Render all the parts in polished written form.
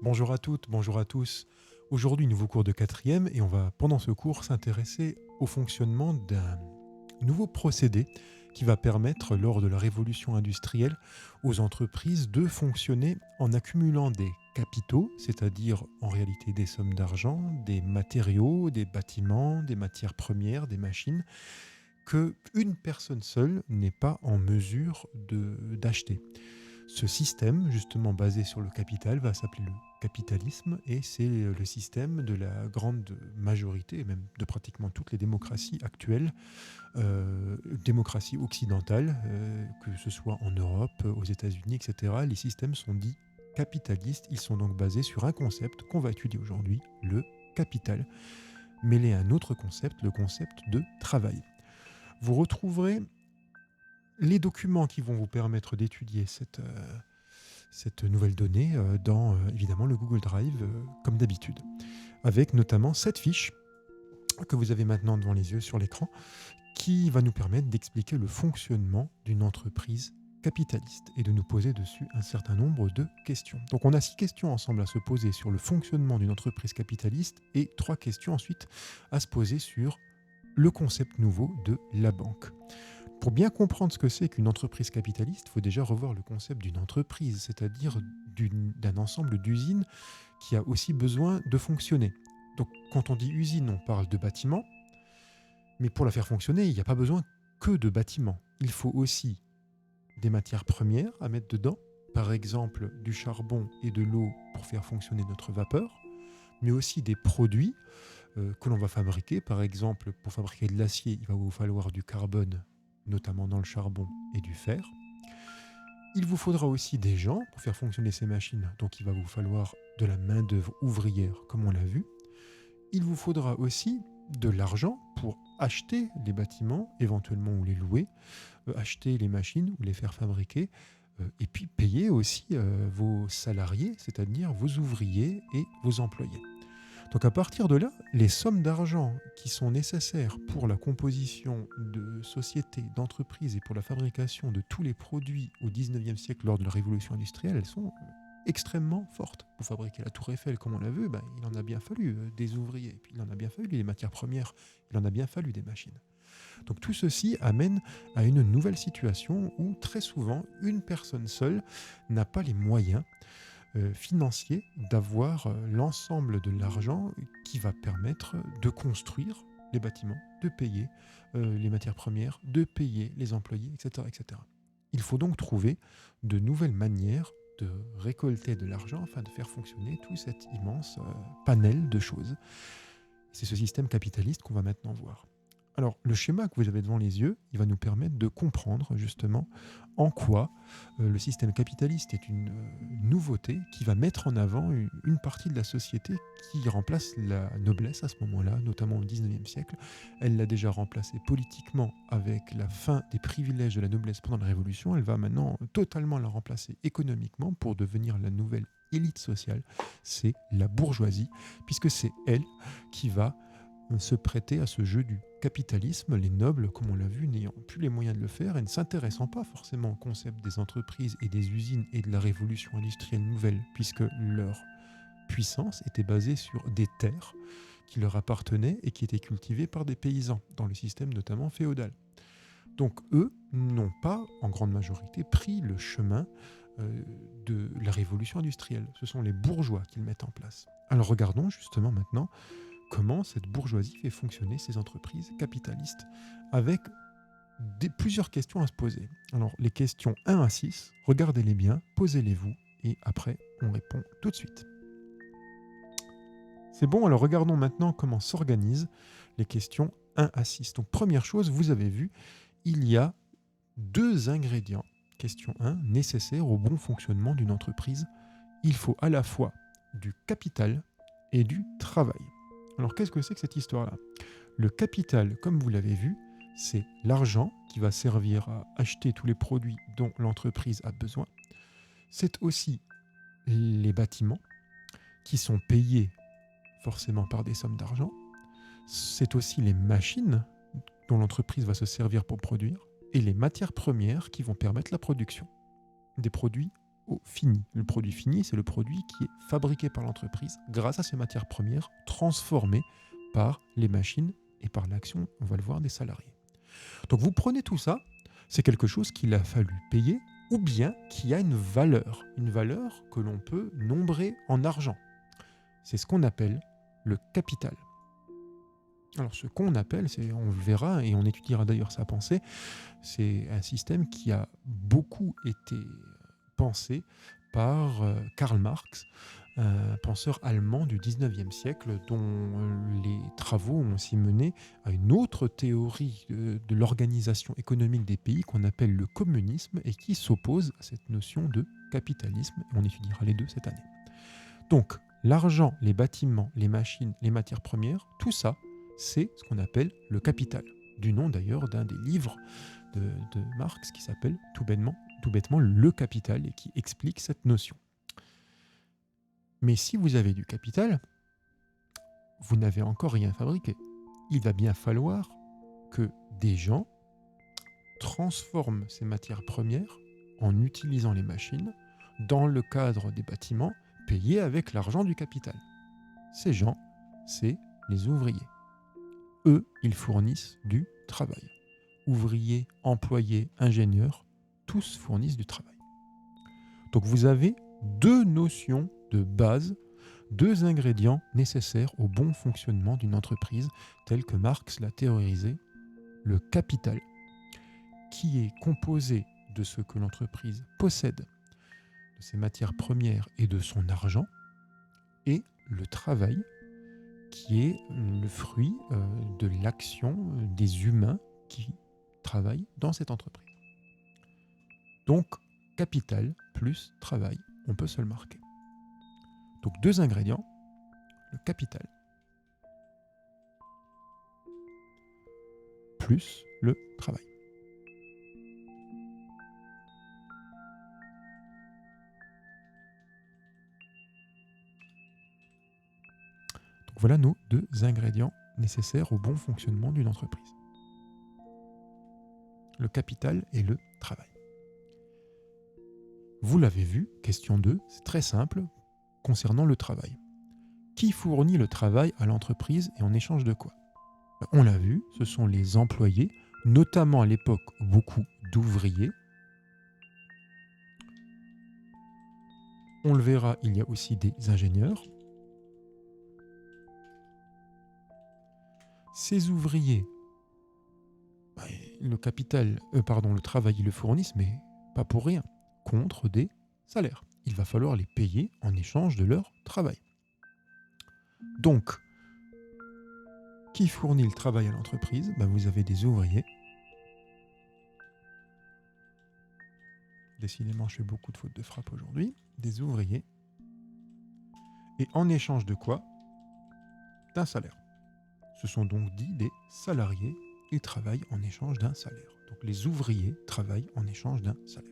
Bonjour à toutes, bonjour à tous. Aujourd'hui, nouveau cours de quatrième et on va, pendant ce cours, s'intéresser au fonctionnement d'un nouveau procédé qui va permettre, lors de la révolution industrielle, aux entreprises de fonctionner en accumulant des capitaux, c'est-à-dire en réalité des sommes d'argent, des matériaux, des bâtiments, des matières premières, des machines, que une personne seule n'est pas en mesure d'acheter. Ce système, justement basé sur le capital, va s'appeler le capitalisme et c'est le système de la grande majorité, et même de pratiquement toutes les démocraties actuelles, démocraties occidentales, que ce soit en Europe, aux États-Unis, etc. Les systèmes sont dits capitalistes. Ils sont donc basés sur un concept qu'on va étudier aujourd'hui, le capital, mêlé à un autre concept, le concept de travail. Vous retrouverez les documents qui vont vous permettre d'étudier cette nouvelle donnée dans évidemment le Google Drive comme d'habitude, avec notamment cette fiche que vous avez maintenant devant les yeux sur l'écran qui va nous permettre d'expliquer le fonctionnement d'une entreprise capitaliste et de nous poser dessus un certain nombre de questions. Donc on a 6 questions ensemble à se poser sur le fonctionnement d'une entreprise capitaliste et 3 questions ensuite à se poser sur le concept nouveau de la banque. Pour bien comprendre ce que c'est qu'une entreprise capitaliste, il faut déjà revoir le concept d'une entreprise, c'est-à-dire d'un ensemble d'usines qui a aussi besoin de fonctionner. Donc quand on dit usine, on parle de bâtiments, mais pour la faire fonctionner, il n'y a pas besoin que de bâtiments. Il faut aussi des matières premières à mettre dedans, par exemple du charbon et de l'eau pour faire fonctionner notre vapeur, mais aussi des produits que l'on va fabriquer. Par exemple, pour fabriquer de l'acier, il va vous falloir du carbone, notamment dans le charbon, et du fer. Il vous faudra aussi des gens pour faire fonctionner ces machines, donc il va vous falloir de la main-d'œuvre ouvrière, comme on l'a vu. Il vous faudra aussi de l'argent pour acheter les bâtiments, éventuellement ou les louer, acheter les machines ou les faire fabriquer, et puis payer aussi vos salariés, c'est-à-dire vos ouvriers et vos employés. Donc à partir de là, les sommes d'argent qui sont nécessaires pour la composition de sociétés, d'entreprises et pour la fabrication de tous les produits au XIXe siècle lors de la révolution industrielle, elles sont extrêmement fortes. Pour fabriquer la tour Eiffel, comme on l'a vu, il en a bien fallu des ouvriers, et puis il en a bien fallu des matières premières, il en a bien fallu des machines. Donc tout ceci amène à une nouvelle situation où très souvent, une personne seule n'a pas les moyens financier d'avoir l'ensemble de l'argent qui va permettre de construire les bâtiments, de payer les matières premières, de payer les employés, etc., etc. Il faut donc trouver de nouvelles manières de récolter de l'argent afin de faire fonctionner tout cet immense panel de choses. C'est ce système capitaliste qu'on va maintenant voir. Alors, le schéma que vous avez devant les yeux, il va nous permettre de comprendre justement en quoi le système capitaliste est une nouveauté qui va mettre en avant une partie de la société qui remplace la noblesse à ce moment-là, notamment au XIXe siècle. Elle l'a déjà remplacée politiquement avec la fin des privilèges de la noblesse pendant la Révolution. Elle va maintenant totalement la remplacer économiquement pour devenir la nouvelle élite sociale. C'est la bourgeoisie, puisque c'est elle qui va se prêter à ce jeu du capitalisme, les nobles, comme on l'a vu, n'ayant plus les moyens de le faire et ne s'intéressant pas forcément au concept des entreprises et des usines et de la révolution industrielle nouvelle, puisque leur puissance était basée sur des terres qui leur appartenaient et qui étaient cultivées par des paysans, dans le système notamment féodal. Donc eux n'ont pas, en grande majorité, pris le chemin de la révolution industrielle. Ce sont les bourgeois qui le mettent en place. Alors regardons justement maintenant comment cette bourgeoisie fait fonctionner ces entreprises capitalistes, avec plusieurs questions à se poser. Alors les questions 1 à 6, regardez-les bien, posez-les-vous, et après on répond tout de suite. C'est bon, alors regardons maintenant comment s'organisent les questions 1 à 6. Donc première chose, vous avez vu, il y a 2 ingrédients, question 1, nécessaires au bon fonctionnement d'une entreprise. Il faut à la fois du capital et du travail. Alors qu'est-ce que c'est que cette histoire-là ? Le capital, comme vous l'avez vu, c'est l'argent qui va servir à acheter tous les produits dont l'entreprise a besoin. C'est aussi les bâtiments qui sont payés forcément par des sommes d'argent. C'est aussi les machines dont l'entreprise va se servir pour produire et les matières premières qui vont permettre la production des produits au fini. Le produit fini, c'est le produit qui est fabriqué par l'entreprise grâce à ces matières premières transformées par les machines et par l'action, on va le voir, des salariés. Donc vous prenez tout ça, c'est quelque chose qu'il a fallu payer ou bien qui a une valeur que l'on peut nombrer en argent. C'est ce qu'on appelle le capital. Alors ce qu'on appelle, on le verra et on étudiera d'ailleurs sa pensée, c'est un système qui a beaucoup été pensé par Karl Marx, un penseur allemand du 19e siècle dont les travaux ont aussi mené à une autre théorie de l'organisation économique des pays qu'on appelle le communisme et qui s'oppose à cette notion de capitalisme. On étudiera les deux cette année. Donc l'argent, les bâtiments, les machines, les matières premières, tout ça, c'est ce qu'on appelle le capital. Du nom d'ailleurs d'un des livres de Marx qui s'appelle tout bêtement Le Capital et qui explique cette notion. Mais si vous avez du capital, vous n'avez encore rien fabriqué. Il va bien falloir que des gens transforment ces matières premières en utilisant les machines dans le cadre des bâtiments payés avec l'argent du capital. Ces gens, c'est les ouvriers. Eux, ils fournissent du travail. Ouvriers, employés, ingénieurs, tous fournissent du travail. Donc vous avez deux notions de base, deux ingrédients nécessaires au bon fonctionnement d'une entreprise, tel que Marx l'a théorisé, le capital, qui est composé de ce que l'entreprise possède, de ses matières premières et de son argent, et le travail, qui est le fruit de l'action des humains qui travaillent dans cette entreprise. Donc, capital plus travail, on peut se le marquer. Donc, deux ingrédients, le capital plus le travail. Donc, voilà nos deux ingrédients nécessaires au bon fonctionnement d'une entreprise. Le capital et le travail. Vous l'avez vu, question 2, c'est très simple concernant le travail. Qui fournit le travail à l'entreprise et en échange de quoi ? On l'a vu, ce sont les employés, notamment à l'époque beaucoup d'ouvriers. On le verra, il y a aussi des ingénieurs. Ces ouvriers, le travail, ils le fournissent, mais pas pour rien, contre des salaires. Il va falloir les payer en échange de leur travail. Donc, qui fournit le travail à l'entreprise ? Vous avez des ouvriers. Décidément, je fais beaucoup de fautes de frappe aujourd'hui. Des ouvriers. Et en échange de quoi ? D'un salaire. Ce sont donc dit des salariés. Ils travaillent en échange d'un salaire. Donc les ouvriers travaillent en échange d'un salaire.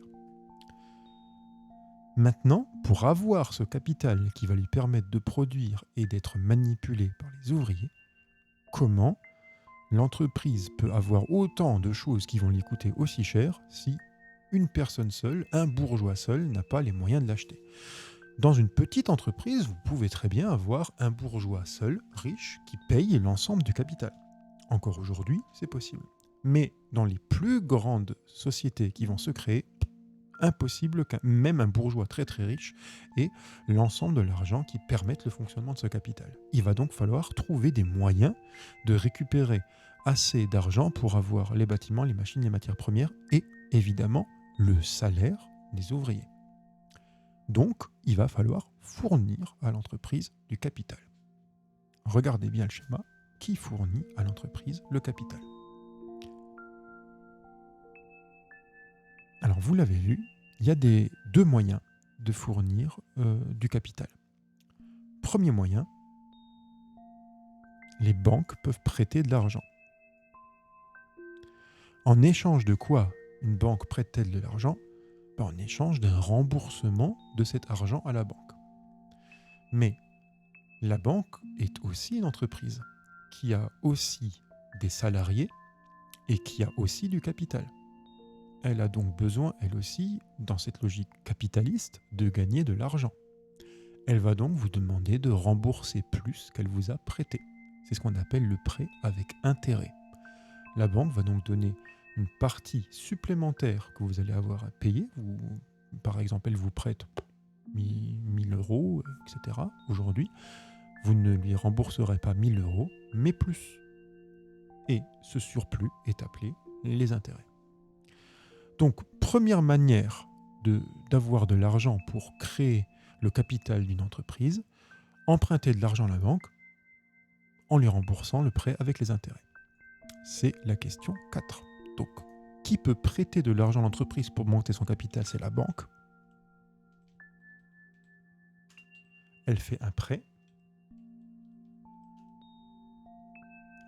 Maintenant, pour avoir ce capital qui va lui permettre de produire et d'être manipulé par les ouvriers, comment l'entreprise peut avoir autant de choses qui vont lui coûter aussi cher si une personne seule, un bourgeois seul, n'a pas les moyens de l'acheter ? Dans une petite entreprise, vous pouvez très bien avoir un bourgeois seul, riche, qui paye l'ensemble du capital. Encore aujourd'hui, c'est possible. Mais dans les plus grandes sociétés qui vont se créer, impossible qu'un même un bourgeois très très riche ait l'ensemble de l'argent qui permette le fonctionnement de ce capital. Il va donc falloir trouver des moyens de récupérer assez d'argent pour avoir les bâtiments, les machines, les matières premières et évidemment le salaire des ouvriers. Donc, il va falloir fournir à l'entreprise du capital. Regardez bien le schéma. Qui fournit à l'entreprise le capital ? Alors, vous l'avez vu, il y a deux moyens de fournir du capital. Premier moyen, les banques peuvent prêter de l'argent. En échange de quoi une banque prête-t-elle de l'argent ? En échange d'un remboursement de cet argent à la banque. Mais la banque est aussi une entreprise qui a aussi des salariés et qui a aussi du capital. elle a donc besoin, elle aussi, dans cette logique capitaliste, de gagner de l'argent. Elle va donc vous demander de rembourser plus qu'elle vous a prêté. C'est ce qu'on appelle le prêt avec intérêt. La banque va donc donner une partie supplémentaire que vous allez avoir à payer. Par exemple, elle vous prête 1000 euros, etc. Aujourd'hui, vous ne lui rembourserez pas 1000 euros, mais plus. Et ce surplus est appelé les intérêts. Donc, première manière d'avoir de l'argent pour créer le capital d'une entreprise, emprunter de l'argent à la banque en lui remboursant le prêt avec les intérêts. C'est la question 4. Donc, qui peut prêter de l'argent à l'entreprise pour monter son capital? C'est la banque. Elle fait un prêt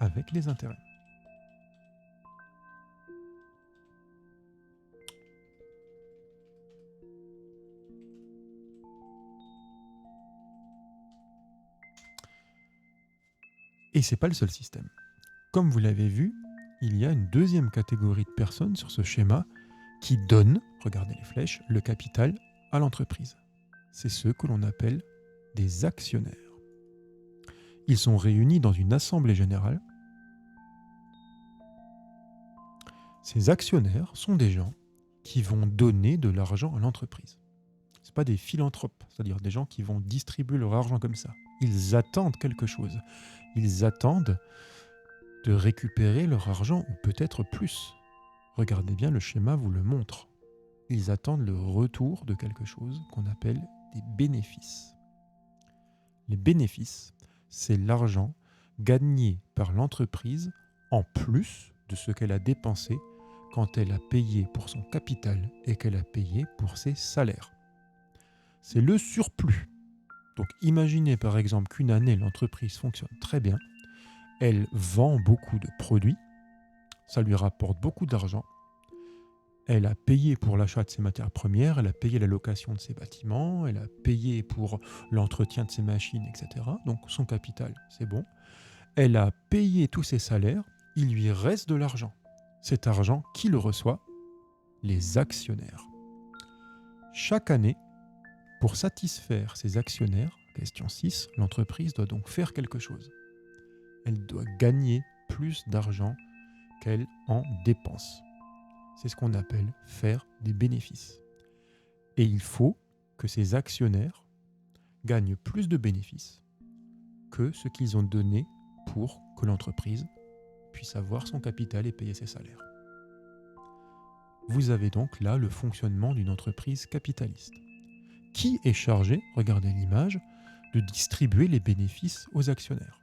avec les intérêts. Et ce n'est pas le seul système. Comme vous l'avez vu, il y a une deuxième catégorie de personnes sur ce schéma qui donnent, regardez les flèches, le capital à l'entreprise. C'est ceux que l'on appelle des actionnaires. Ils sont réunis dans une assemblée générale. Ces actionnaires sont des gens qui vont donner de l'argent à l'entreprise. Ce ne sont pas des philanthropes, c'est-à-dire des gens qui vont distribuer leur argent comme ça. Ils attendent quelque chose. Ils attendent de récupérer leur argent ou peut-être plus. Regardez bien, le schéma vous le montre. Ils attendent le retour de quelque chose qu'on appelle des bénéfices. Les bénéfices, c'est l'argent gagné par l'entreprise en plus de ce qu'elle a dépensé quand elle a payé pour son capital et qu'elle a payé pour ses salaires. C'est le surplus. Donc imaginez par exemple qu'une année, l'entreprise fonctionne très bien. Elle vend beaucoup de produits, ça lui rapporte beaucoup d'argent. Elle a payé pour l'achat de ses matières premières, elle a payé la location de ses bâtiments, elle a payé pour l'entretien de ses machines, etc. Donc son capital, c'est bon. Elle a payé tous ses salaires, il lui reste de l'argent. Cet argent, qui le reçoit? Les actionnaires. Chaque année, pour satisfaire ses actionnaires, question 6, l'entreprise doit donc faire quelque chose. Elle doit gagner plus d'argent qu'elle en dépense. C'est ce qu'on appelle faire des bénéfices. Et il faut que ces actionnaires gagnent plus de bénéfices que ce qu'ils ont donné pour que l'entreprise puisse avoir son capital et payer ses salaires. Vous avez donc là le fonctionnement d'une entreprise capitaliste. Qui est chargé, regardez l'image, de distribuer les bénéfices aux actionnaires?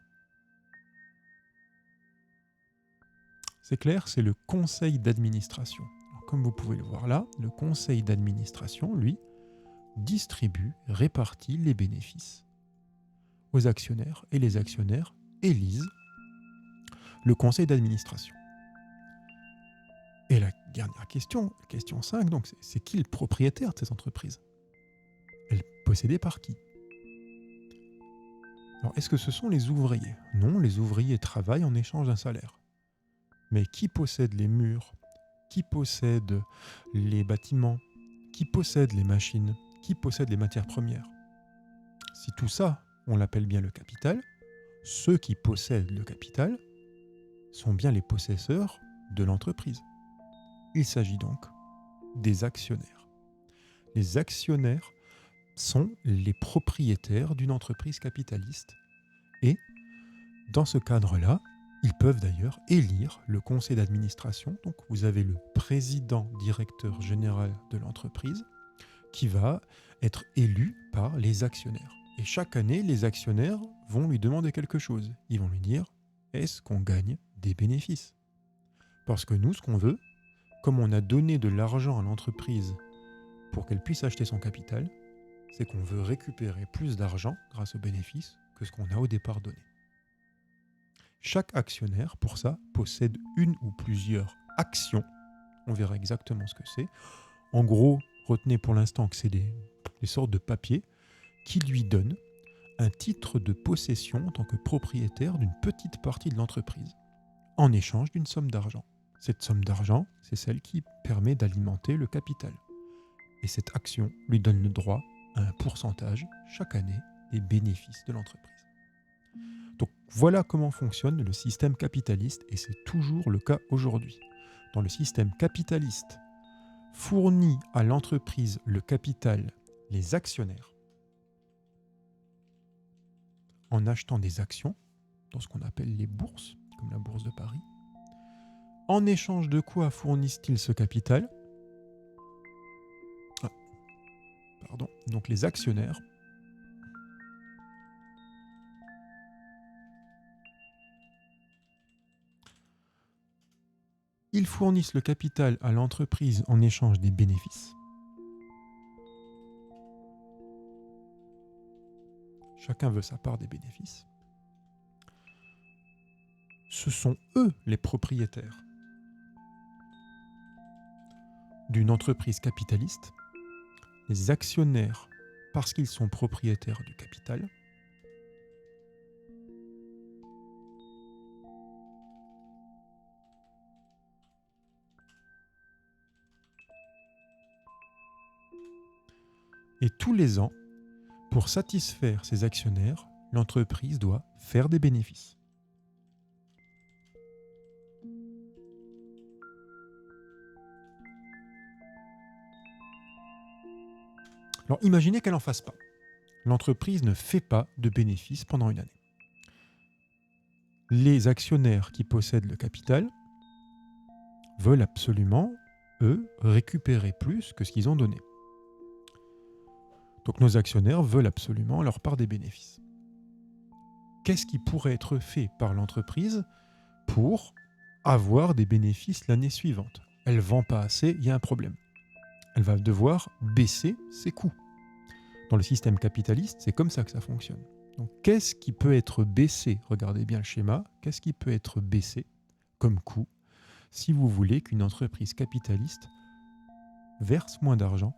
C'est clair, c'est le conseil d'administration. Alors, comme vous pouvez le voir là, le conseil d'administration, lui, distribue, répartit les bénéfices aux actionnaires et les actionnaires élisent le conseil d'administration. Et la dernière question, question 5, donc, c'est qui le propriétaire de ces entreprises? Elle est possédée par qui? Alors, est-ce que ce sont les ouvriers? Non, les ouvriers travaillent en échange d'un salaire. Mais qui possède les murs? Qui possède les bâtiments? Qui possède les machines? Qui possède les matières premières? Si tout ça, on l'appelle bien le capital, ceux qui possèdent le capital sont bien les possesseurs de l'entreprise. Il s'agit donc des actionnaires. Les actionnaires sont les propriétaires d'une entreprise capitaliste et, dans ce cadre-là, ils peuvent d'ailleurs élire le conseil d'administration. Donc vous avez le président directeur général de l'entreprise qui va être élu par les actionnaires. Et chaque année, les actionnaires vont lui demander quelque chose. Ils vont lui dire, est-ce qu'on gagne des bénéfices? Parce que nous, ce qu'on veut, comme on a donné de l'argent à l'entreprise pour qu'elle puisse acheter son capital, c'est qu'on veut récupérer plus d'argent grâce aux bénéfices que ce qu'on a au départ donné. Chaque actionnaire, pour ça, possède une ou plusieurs actions. On verra exactement ce que c'est. En gros, retenez pour l'instant que c'est des sortes de papiers qui lui donnent un titre de possession en tant que propriétaire d'une petite partie de l'entreprise, en échange d'une somme d'argent. Cette somme d'argent, c'est celle qui permet d'alimenter le capital. Et cette action lui donne le droit à un pourcentage chaque année des bénéfices de l'entreprise. Donc voilà comment fonctionne le système capitaliste et c'est toujours le cas aujourd'hui. Dans le système capitaliste, fournit à l'entreprise le capital, les actionnaires, en achetant des actions dans ce qu'on appelle les bourses, comme la bourse de Paris. En échange de quoi fournissent-ils ce capital ? Donc les actionnaires ils fournissent le capital à l'entreprise en échange des bénéfices. Chacun veut sa part des bénéfices. Ce sont eux les propriétaires d'une entreprise capitaliste, les actionnaires parce qu'ils sont propriétaires du capital. Et tous les ans, pour satisfaire ces actionnaires, l'entreprise doit faire des bénéfices. Alors imaginez qu'elle n'en fasse pas. L'entreprise ne fait pas de bénéfices pendant une année. Les actionnaires qui possèdent le capital veulent absolument, eux, récupérer plus que ce qu'ils ont donné. Donc nos actionnaires veulent absolument leur part des bénéfices. Qu'est-ce qui pourrait être fait par l'entreprise pour avoir des bénéfices l'année suivante ? Elle ne vend pas assez, il y a un problème. Elle va devoir baisser ses coûts. Dans le système capitaliste, c'est comme ça que ça fonctionne. Donc qu'est-ce qui peut être baissé ? Regardez bien le schéma. Qu'est-ce qui peut être baissé comme coût si vous voulez qu'une entreprise capitaliste verse moins d'argent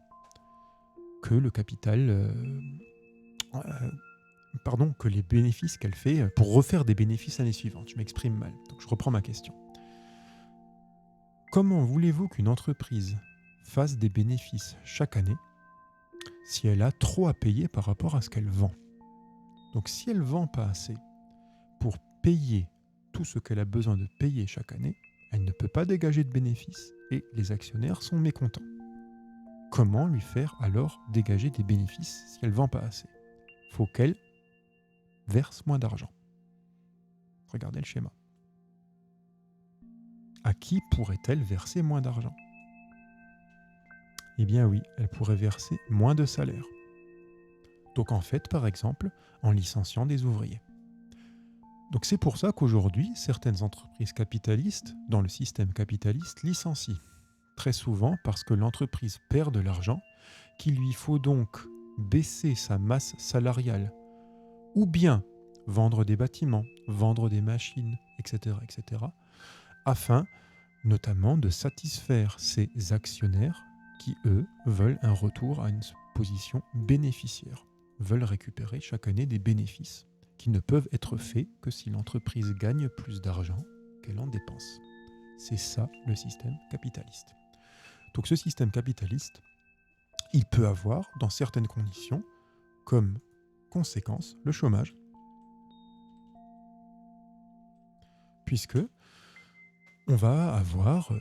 que le capital, que les bénéfices qu'elle fait pour refaire des bénéfices l'année suivante. Je m'exprime mal, donc je reprends ma question. Comment voulez-vous qu'une entreprise fasse des bénéfices chaque année si elle a trop à payer par rapport à ce qu'elle vend ? Donc si elle ne vend pas assez pour payer tout ce qu'elle a besoin de payer chaque année, elle ne peut pas dégager de bénéfices et les actionnaires sont mécontents. Comment lui faire alors dégager des bénéfices si elle ne vend pas assez ? Il faut qu'elle verse moins d'argent. Regardez le schéma. À qui pourrait-elle verser moins d'argent ? Eh bien oui, elle pourrait verser moins de salaire. Donc en fait, par exemple, en licenciant des ouvriers. Donc c'est pour ça qu'aujourd'hui, certaines entreprises capitalistes, dans le système capitaliste, licencient. Très souvent parce que l'entreprise perd de l'argent, qu'il lui faut donc baisser sa masse salariale, ou bien vendre des bâtiments, vendre des machines, etc., afin notamment de satisfaire ses actionnaires qui, eux, veulent un retour à une position bénéficiaire, veulent récupérer chaque année des bénéfices qui ne peuvent être faits que si l'entreprise gagne plus d'argent qu'elle en dépense. C'est ça le système capitaliste. Donc ce système capitaliste, il peut avoir, dans certaines conditions, comme conséquence, le chômage. Puisque on va avoir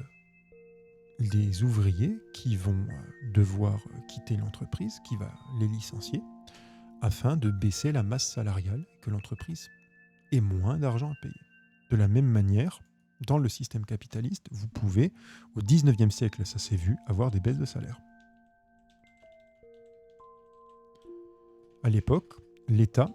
des ouvriers qui vont devoir quitter l'entreprise, qui va les licencier, afin de baisser la masse salariale, que l'entreprise ait moins d'argent à payer. De la même manière, dans le système capitaliste, vous pouvez, au 19e siècle, ça s'est vu, avoir des baisses de salaire. À l'époque, l'État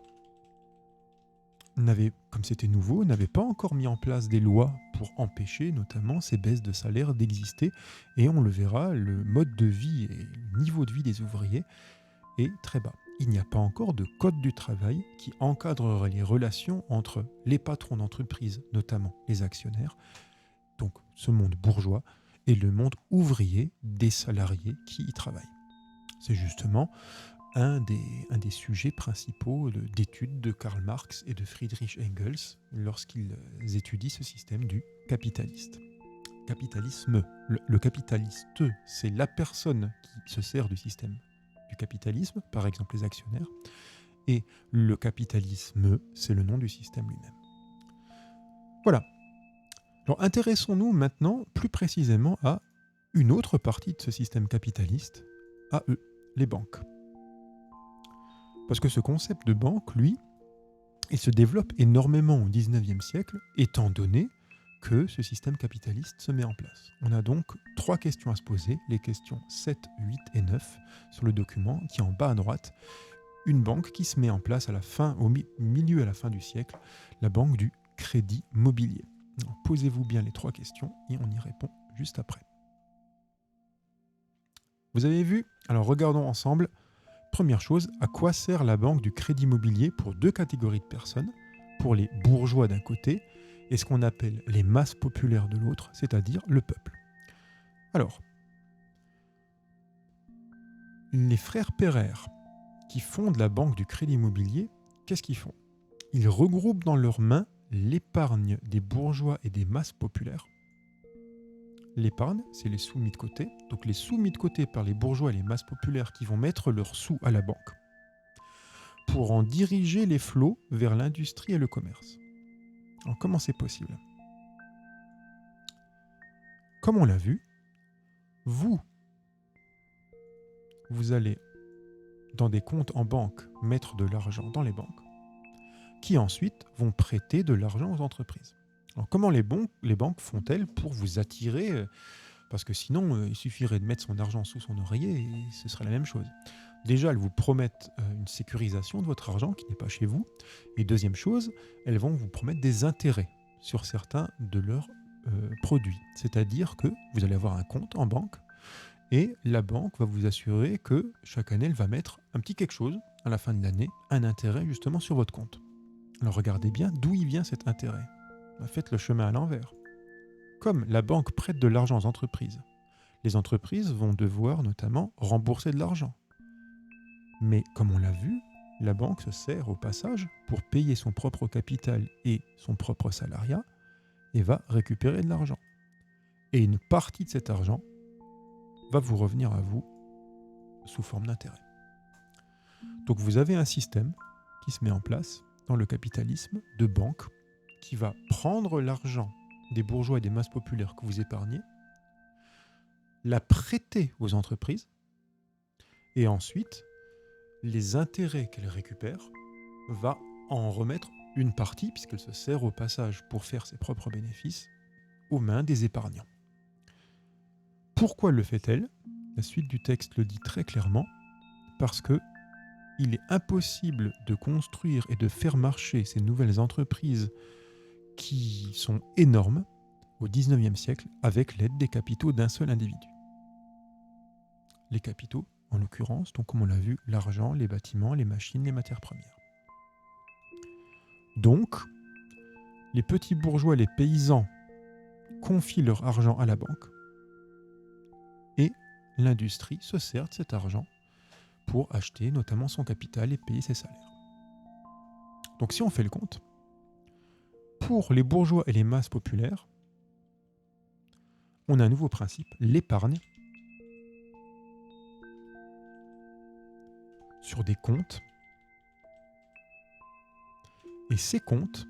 comme c'était nouveau, n'avait pas encore mis en place des lois pour empêcher notamment ces baisses de salaire d'exister. Et on le verra, le mode de vie et le niveau de vie des ouvriers est très bas. Il n'y a pas encore de code du travail qui encadrerait les relations entre les patrons d'entreprise, notamment les actionnaires, donc ce monde bourgeois, et le monde ouvrier des salariés qui y travaillent. C'est justement un des sujets principaux d'études de Karl Marx et de Friedrich Engels lorsqu'ils étudient ce système du capitaliste. capitalisme. Le capitaliste, c'est la personne qui se sert du système du capitalisme, par exemple les actionnaires, et le capitalisme, c'est le nom du système lui-même. Voilà. Alors intéressons-nous maintenant plus précisément à une autre partie de ce système capitaliste, à eux, les banques. Parce que ce concept de banque, lui, il se développe énormément au XIXe siècle, étant donné que ce système capitaliste se met en place. On a donc 3 questions à se poser, les questions 7, 8 et 9 sur le document qui est en bas à droite. Une banque qui se met en place à la fin, au milieu et à la fin du siècle, la banque du crédit mobilier. Alors, posez-vous bien les 3 questions et on y répond juste après. Vous avez vu? Alors regardons ensemble. Première chose, à quoi sert la banque du crédit mobilier pour 2 catégories de personnes, pour les bourgeois d'un côté et ce qu'on appelle les masses populaires de l'autre, c'est-à-dire le peuple. Alors, les frères Pereire, qui fondent la banque du crédit immobilier, qu'est-ce qu'ils font? Ils regroupent dans leurs mains l'épargne des bourgeois et des masses populaires. L'épargne, c'est les sous mis de côté. Donc les sous mis de côté par les bourgeois et les masses populaires qui vont mettre leurs sous à la banque pour en diriger les flots vers l'industrie et le commerce. Alors comment c'est possible? Comme on l'a vu, vous allez dans des comptes en banque mettre de l'argent dans les banques qui ensuite vont prêter de l'argent aux entreprises. Alors comment les banques font-elles pour vous attirer? Parce que sinon, il suffirait de mettre son argent sous son oreiller et ce serait la même chose. Déjà, elles vous promettent une sécurisation de votre argent qui n'est pas chez vous. Et deuxième chose, elles vont vous promettre des intérêts sur certains de leurs produits. C'est-à-dire que vous allez avoir un compte en banque et la banque va vous assurer que chaque année, elle va mettre un petit quelque chose à la fin de l'année, un intérêt justement sur votre compte. Alors regardez bien d'où il vient cet intérêt. Faites le chemin à l'envers. Comme la banque prête de l'argent aux entreprises, les entreprises vont devoir notamment rembourser de l'argent. Mais comme on l'a vu, la banque se sert au passage pour payer son propre capital et son propre salariat et va récupérer de l'argent. Et une partie de cet argent va vous revenir à vous sous forme d'intérêt. Donc vous avez un système qui se met en place dans le capitalisme de banque qui va prendre l'argent des bourgeois et des masses populaires que vous épargnez, la prêter aux entreprises et ensuite les intérêts qu'elle récupère va en remettre une partie, puisqu'elle se sert au passage pour faire ses propres bénéfices, aux mains des épargnants. Pourquoi le fait-elle? La suite du texte le dit très clairement, parce que il est impossible de construire et de faire marcher ces nouvelles entreprises qui sont énormes au XIXe siècle avec l'aide des capitaux d'un seul individu. Les capitaux, en l'occurrence, donc comme on l'a vu, l'argent, les bâtiments, les machines, les matières premières. Donc, les petits bourgeois, les paysans confient leur argent à la banque et l'industrie se sert de cet argent pour acheter notamment son capital et payer ses salaires. Donc si on fait le compte, pour les bourgeois et les masses populaires, on a un nouveau principe, l'épargne, sur des comptes. Et ces comptes,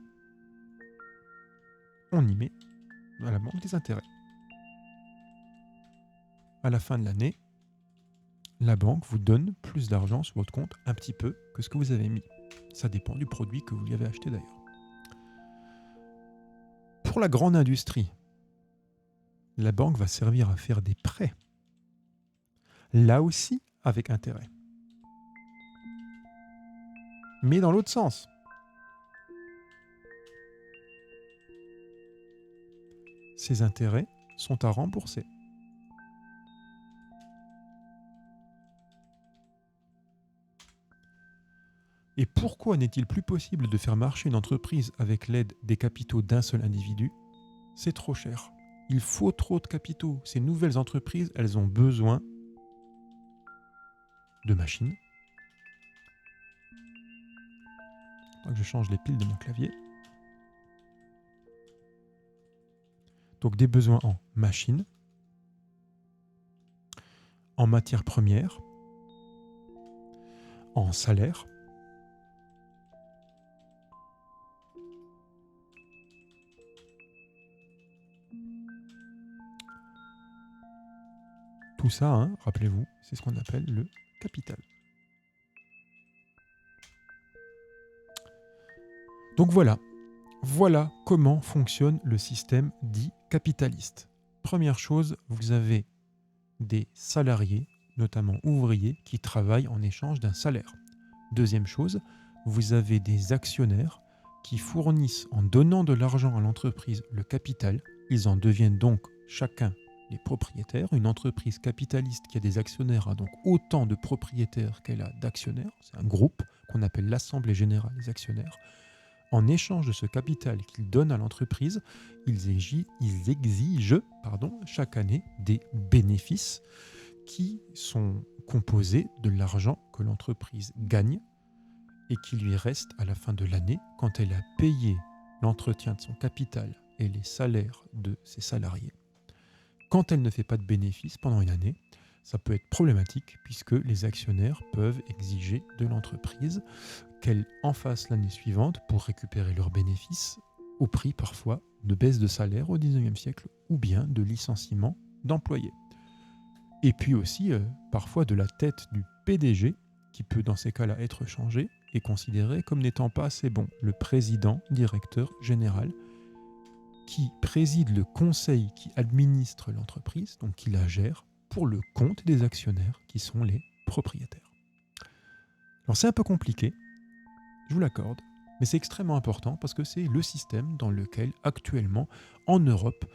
on y met à la banque des intérêts. À la fin de l'année, la banque vous donne plus d'argent sur votre compte, un petit peu, que ce que vous avez mis. Ça dépend du produit que vous lui avez acheté d'ailleurs. Pour la grande industrie, la banque va servir à faire des prêts. Là aussi, avec intérêt. Mais dans l'autre sens. Ces intérêts sont à rembourser. Et pourquoi n'est-il plus possible de faire marcher une entreprise avec l'aide des capitaux d'un seul individu? C'est trop cher. Il faut trop de capitaux. Ces nouvelles entreprises, elles ont besoin de machines. Donc je change les piles de mon clavier. Donc des besoins en machines, en matières premières, en salaire, tout ça, hein, rappelez-vous, c'est ce qu'on appelle le capital. Donc voilà comment fonctionne le système dit capitaliste. Première chose, vous avez des salariés, notamment ouvriers, qui travaillent en échange d'un salaire. Deuxième chose, vous avez des actionnaires qui fournissent, en donnant de l'argent à l'entreprise, le capital. Ils en deviennent donc chacun les propriétaires. Une entreprise capitaliste qui a des actionnaires a donc autant de propriétaires qu'elle a d'actionnaires. C'est un groupe qu'on appelle l'Assemblée générale des actionnaires. En échange de ce capital qu'ils donnent à l'entreprise, ils exigent chaque année des bénéfices qui sont composés de l'argent que l'entreprise gagne et qui lui reste à la fin de l'année quand elle a payé l'entretien de son capital et les salaires de ses salariés. Quand elle ne fait pas de bénéfices pendant une année, ça peut être problématique puisque les actionnaires peuvent exiger de l'entreprise qu'elle en fasse l'année suivante pour récupérer leurs bénéfices au prix parfois de baisse de salaire au XIXe siècle ou bien de licenciement d'employés. Et puis aussi parfois de la tête du PDG qui peut dans ces cas-là être changé et considéré comme n'étant pas assez bon. Le président, directeur général, qui préside le conseil qui administre l'entreprise, donc qui la gère, pour le compte des actionnaires qui sont les propriétaires. Alors c'est un peu compliqué, je vous l'accorde, mais c'est extrêmement important parce que c'est le système dans lequel actuellement, en Europe,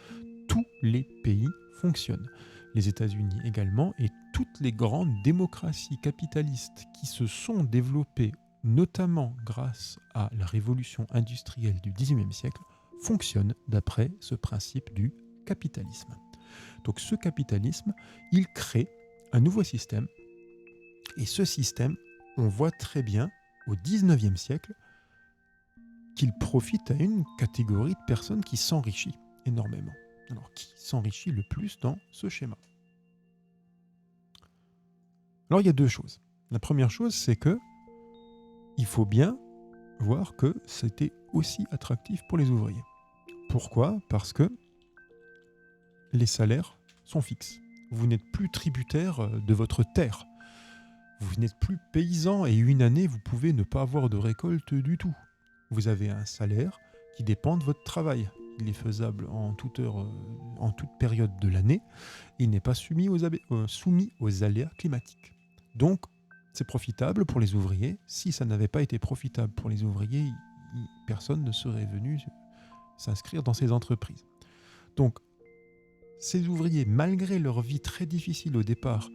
tous les pays fonctionnent. Les États-Unis également, et toutes les grandes démocraties capitalistes qui se sont développées, notamment grâce à la révolution industrielle du XIXe siècle, fonctionnent d'après ce principe du capitalisme. Donc ce capitalisme, il crée un nouveau système, et ce système, on voit très bien au XIXe siècle qu'il profite à une catégorie de personnes qui s'enrichit énormément. Alors, qui s'enrichit le plus dans ce schéma? Alors, il y a deux choses. La première chose, c'est que il faut bien voir que c'était aussi attractif pour les ouvriers. Pourquoi? Parce que les salaires sont fixes. Vous n'êtes plus tributaire de votre terre. Vous n'êtes plus paysan et une année, vous pouvez ne pas avoir de récolte du tout. Vous avez un salaire qui dépend de votre travail. Il est faisable en toute heure, en toute période de l'année. Il n'est pas soumis aux aléas climatiques. Donc, c'est profitable pour les ouvriers. Si ça n'avait pas été profitable pour les ouvriers, personne ne serait venu s'inscrire dans ces entreprises. Donc, ces ouvriers, malgré leur vie très difficile au départ,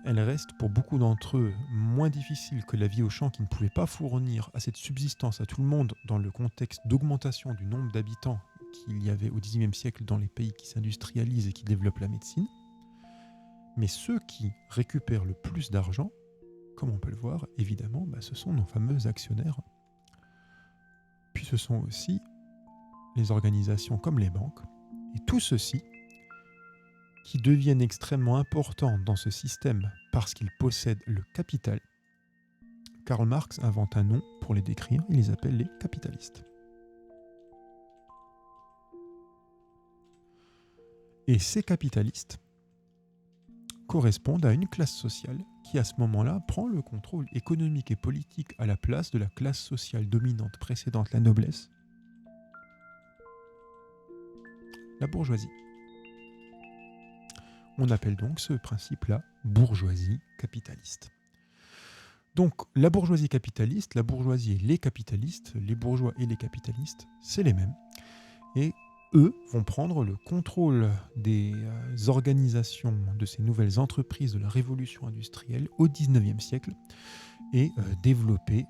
elle reste pour beaucoup d'entre eux moins difficile que la vie au champ qui ne pouvait pas fournir assez de subsistance à tout le monde dans le contexte d'augmentation du nombre d'habitants qu'il y avait au XIXe siècle dans les pays qui s'industrialisent et qui développent la médecine. Mais ceux qui récupèrent le plus d'argent, comme on peut le voir, évidemment, ce sont nos fameux actionnaires. Puis ce sont aussi les organisations comme les banques. Et tout ceci qui deviennent extrêmement importants dans ce système parce qu'ils possèdent le capital. Karl Marx invente un nom pour les décrire, il les appelle les capitalistes. Et ces capitalistes correspondent à une classe sociale qui à ce moment-là prend le contrôle économique et politique à la place de la classe sociale dominante précédente, la noblesse, la bourgeoisie. On appelle donc ce principe-là bourgeoisie capitaliste. Donc la bourgeoisie capitaliste, la bourgeoisie et les capitalistes, les bourgeois et les capitalistes, c'est les mêmes. Et eux vont prendre le contrôle des organisations de ces nouvelles entreprises de la révolution industrielle au XIXe siècle et développer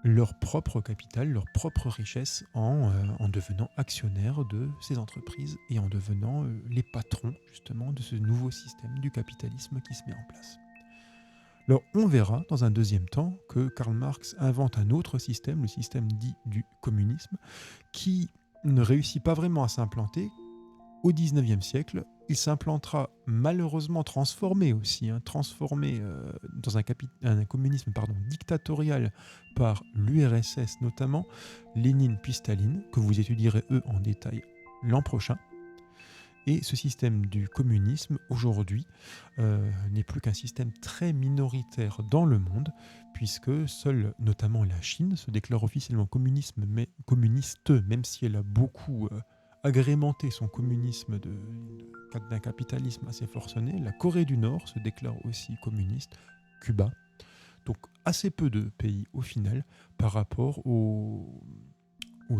leur propre capital, leur propre richesse en devenant actionnaires de ces entreprises et en devenant les patrons justement de ce nouveau système du capitalisme qui se met en place. Alors on verra dans un deuxième temps que Karl Marx invente un autre système, le système dit du communisme, qui ne réussit pas vraiment à s'implanter Au XIXe siècle, il s'implantera malheureusement transformé aussi, transformé dans un communisme dictatorial par l'URSS notamment, Lénine puis Staline, que vous étudierez eux en détail l'an prochain. Et ce système du communisme, aujourd'hui, n'est plus qu'un système très minoritaire dans le monde, puisque seule, notamment la Chine, se déclare officiellement communiste, même si elle a beaucoup agrémenté son communisme d'un capitalisme assez forcené. La Corée du Nord se déclare aussi communiste, Cuba. Donc assez peu de pays au final par rapport aux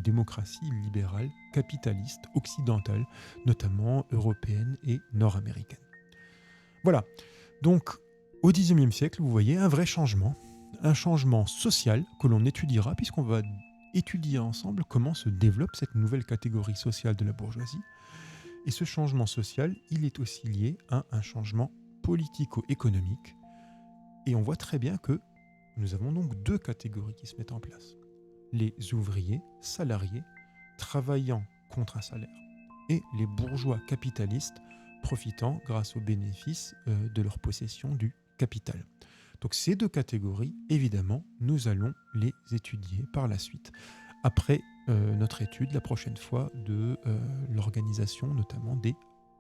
démocraties libérales, capitalistes, occidentales, notamment européennes et nord-américaines. Voilà, donc au XIXe siècle, vous voyez un vrai changement, un changement social que l'on étudiera, puisqu'on va étudier ensemble comment se développe cette nouvelle catégorie sociale de la bourgeoisie. Et ce changement social, il est aussi lié à un changement politico-économique. Et on voit très bien que nous avons donc deux catégories qui se mettent en place. Les ouvriers, salariés, travaillant contre un salaire, et les bourgeois capitalistes, profitant grâce aux bénéfices de leur possession du capital. Donc ces deux catégories, évidemment, nous allons les étudier par la suite, après notre étude, la prochaine fois, de l'organisation notamment des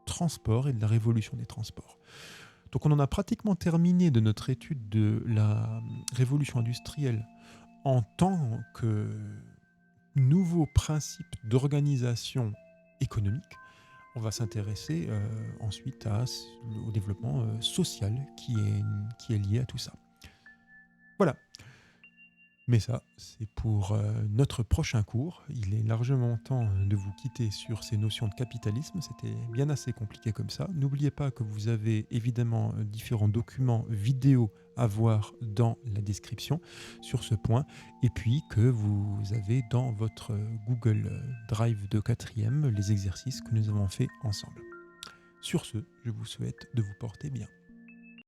transports et de la révolution des transports. Donc on en a pratiquement terminé de notre étude de la révolution industrielle en tant que nouveau principe d'organisation économique. On va s'intéresser ensuite au développement social qui est lié à tout ça. Voilà. Mais ça, c'est pour notre prochain cours. Il est largement temps de vous quitter sur ces notions de capitalisme. C'était bien assez compliqué comme ça. N'oubliez pas que vous avez évidemment différents documents vidéo à voir dans la description sur ce point. Et puis que vous avez dans votre Google Drive de 4e les exercices que nous avons faits ensemble. Sur ce, je vous souhaite de vous porter bien.